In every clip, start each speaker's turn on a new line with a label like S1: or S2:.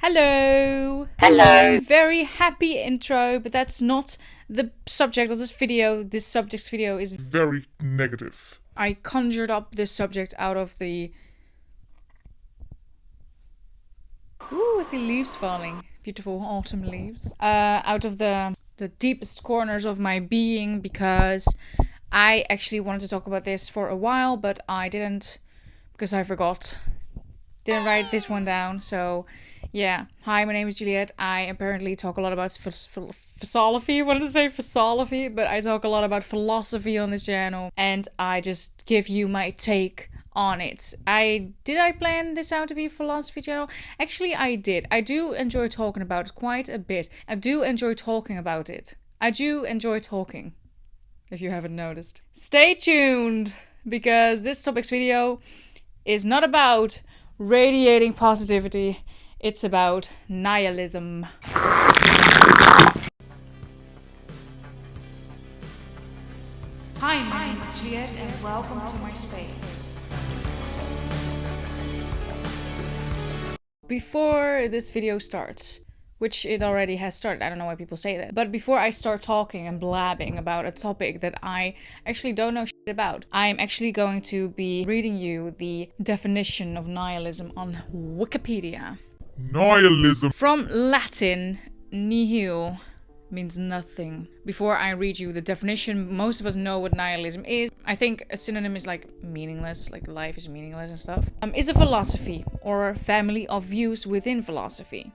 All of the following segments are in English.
S1: Hello!
S2: Hello.
S1: Very happy intro, but that's not the subject of this video. This subject's video is
S2: Very negative.
S1: I conjured up this subject out of the... Ooh, I see leaves falling. Beautiful autumn leaves. Out of the deepest corners of my being, because I actually wanted to talk about this for a while, but I didn't, because I forgot. Didn't write this one down, so yeah. Hi, my name is Juliet. I apparently talk a lot about philosophy. I wanted to say philosophy, but I talk a lot about philosophy on this channel, and I just give you my take on it. Did I plan this out to be a philosophy channel? Actually, I did. I do enjoy talking about it quite a bit. I do enjoy talking about it. I do enjoy talking, if you haven't noticed. Stay tuned, because this topic's video is not about radiating positivity. It's about nihilism. Hi, my name is Juliet, and welcome to my space. Before this video starts, which it already has started, I don't know why people say that, but before I start talking and blabbing about a topic that I actually don't know shit about, I'm actually going to be reading you the definition of nihilism on Wikipedia.
S2: Nihilism.
S1: From Latin, nihil means nothing. Before I read you the definition, most of us know what nihilism is. I think a synonym is like meaningless, like life is meaningless and stuff. Is a philosophy or family of views within philosophy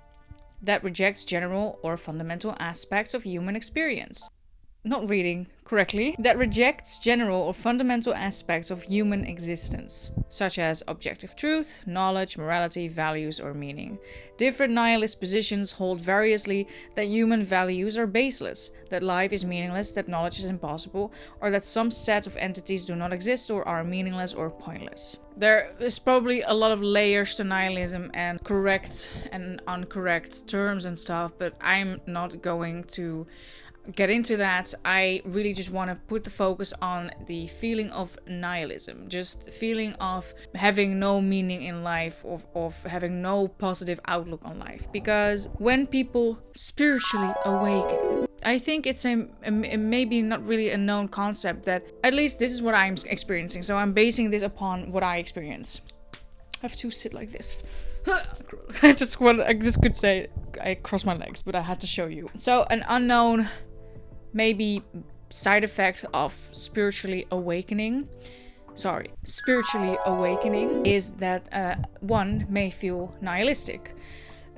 S1: that rejects general or fundamental aspects of human experience. Not reading correctly. That rejects general or fundamental aspects of human existence, such as objective truth, knowledge, morality, values, or meaning. Different nihilist positions hold variously that human values are baseless, that life is meaningless, that knowledge is impossible, or that some set of entities do not exist or are meaningless or pointless. There is probably a lot of layers to nihilism and correct and incorrect terms and stuff, but I'm not going to get into that. I really just want to put the focus on the feeling of nihilism, just feeling of having no meaning in life, of having no positive outlook on life. Because when people spiritually awaken, I think it's a maybe not really a known concept, that at least this is what I'm experiencing, so I'm basing this upon what I experience. I have to sit like this. I just could say I crossed my legs, but I had to show you. So an unknown maybe side effect of spiritually awakening is that one may feel nihilistic.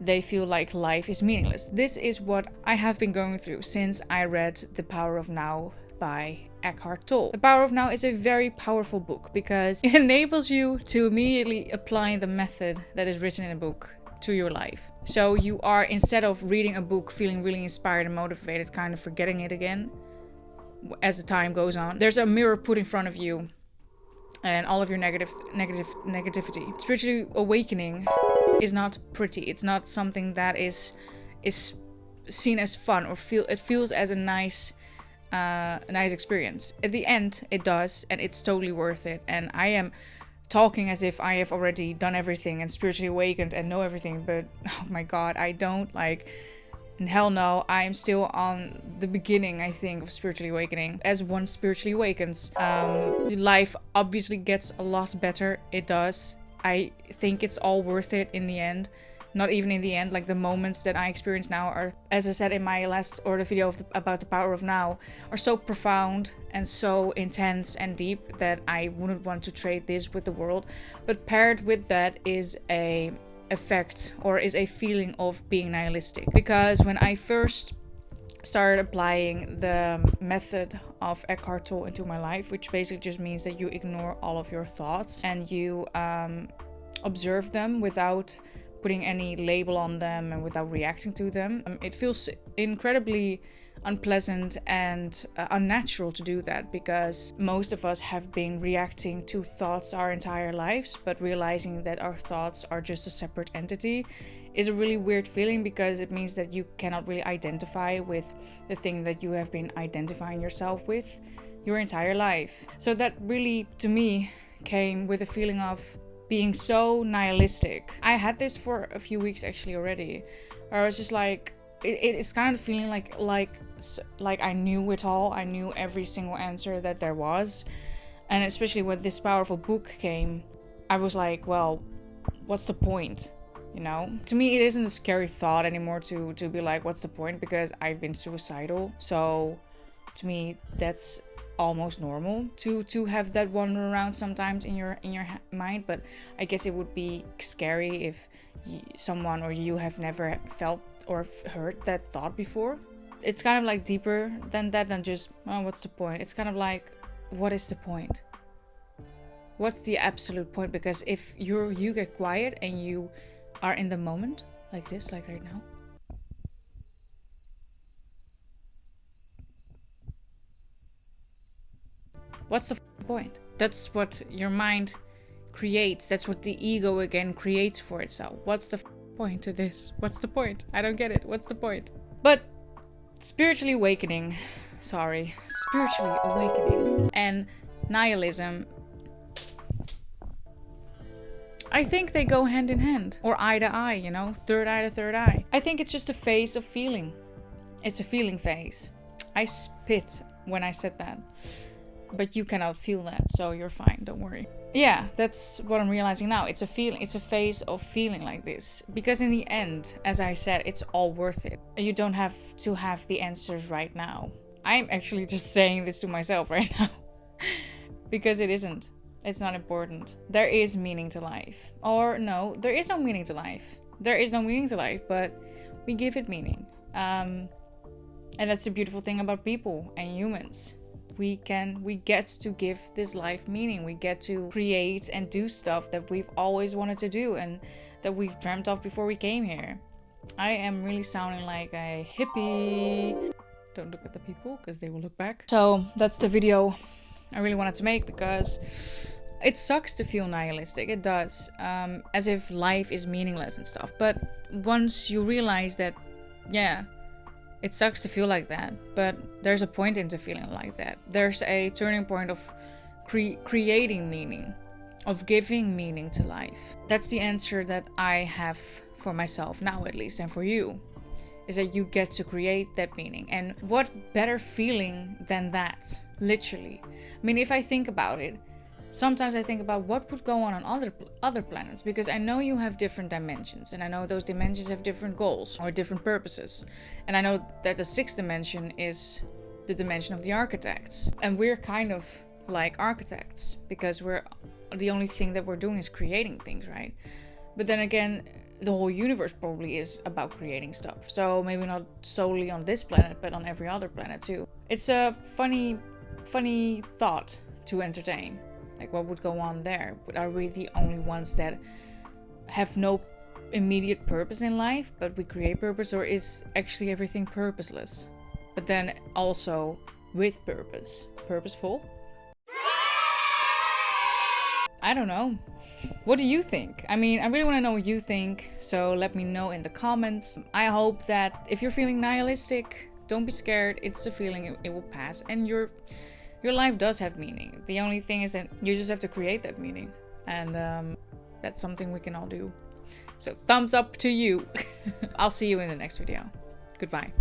S1: They feel like life is meaningless. This is what I have been going through since I read The Power of Now by Eckhart Tolle. The Power of Now is a very powerful book because it enables you to immediately apply the method that is written in a book to your life. So you are, instead of reading a book feeling really inspired and motivated, kind of forgetting it again as the time goes on. There's a mirror put in front of you and all of your negativity. Spiritually awakening is not pretty. It's not something that is seen as fun or it feels as a nice experience. At the end it does, and it's totally worth it. And I am talking as if I have already done everything and spiritually awakened and know everything, but oh my god, I don't. And hell no, I'm still on the beginning, I think, of spiritually awakening. As one spiritually awakens, life obviously gets a lot better. It does. I think it's all worth it in the end. Not even in the end, like the moments that I experience now are, as I said in my the video about The Power of Now, are so profound and so intense and deep that I wouldn't want to trade this with the world. But paired with that is a feeling of being nihilistic. Because when I first started applying the method of Eckhart Tolle into my life, which basically just means that you ignore all of your thoughts and you observe them without putting any label on them and without reacting to them. It feels incredibly unpleasant and unnatural to do that, because most of us have been reacting to thoughts our entire lives, but realizing that our thoughts are just a separate entity is a really weird feeling, because it means that you cannot really identify with the thing that you have been identifying yourself with your entire life. So that really, to me, came with a feeling of being so nihilistic. I had this for a few weeks actually already. I was just like, it's kind of feeling like I knew it all. I knew every single answer that there was. And especially when this powerful book came, I was like, well, what's the point? You know? To me, it isn't a scary thought anymore to be like, what's the point? Because I've been suicidal. So to me, that's almost normal to have that wander around sometimes in your mind. But I guess it would be scary if someone or you have never felt or heard that thought before. It's kind of like deeper than that, than just, oh, what's the point? It's kind of like, what is the point? What's the absolute point? Because if you get quiet and you are in the moment, like this, like right now, what's the point? That's what your mind creates. That's what the ego again creates for itself. What's the point to this? What's the point? I don't get it. What's the point? But spiritually awakening and nihilism, I think they go hand in hand, or eye to eye, you know, third eye to third eye. I think it's just a phase of feeling. It's a feeling phase. I spit when I said that, but you cannot feel that, so you're fine, don't worry. Yeah, that's what I'm realizing now. It's a feeling, it's a phase of feeling like this. Because in the end, as I said, it's all worth it. You don't have to have the answers right now. I'm actually just saying this to myself right now. Because it isn't. It's not important. There is meaning to life. Or no, there is no meaning to life. There is no meaning to life, but we give it meaning. And that's the beautiful thing about people and humans. We get to give this life meaning. We get to create and do stuff that we've always wanted to do and that we've dreamt of before we came here. I am really sounding like a hippie. Don't look at the people because they will look back. So that's the video I really wanted to make, because it sucks to feel nihilistic. It does. As if life is meaningless and stuff. But once you realize that, yeah, it sucks to feel like that, but there's a point into feeling like that. There's a turning point of creating meaning, of giving meaning to life. That's the answer that I have for myself now, at least, and for you, is that you get to create that meaning. And what better feeling than that, literally. I mean, if I think about it, sometimes I think about what would go on other planets, because I know you have different dimensions, and I know those dimensions have different goals or different purposes. And I know that the 6th dimension is the dimension of the architects. And we're kind of like architects, because the only thing that we're doing is creating things, right? But then again, the whole universe probably is about creating stuff. So maybe not solely on this planet, but on every other planet too. It's a funny thought to entertain. Like, what would go on there? But are we the only ones that have no immediate purpose in life, but we create purpose? Or is actually everything purposeless, but then also with purpose? Purposeful? I don't know. What do you think? I mean, I really want to know what you think, so let me know in the comments. I hope that if you're feeling nihilistic, don't be scared. It's a feeling, it will pass, and your life does have meaning. The only thing is that you just have to create that meaning, and that's something we can all do. So thumbs up to you. I'll see you in the next video. Goodbye.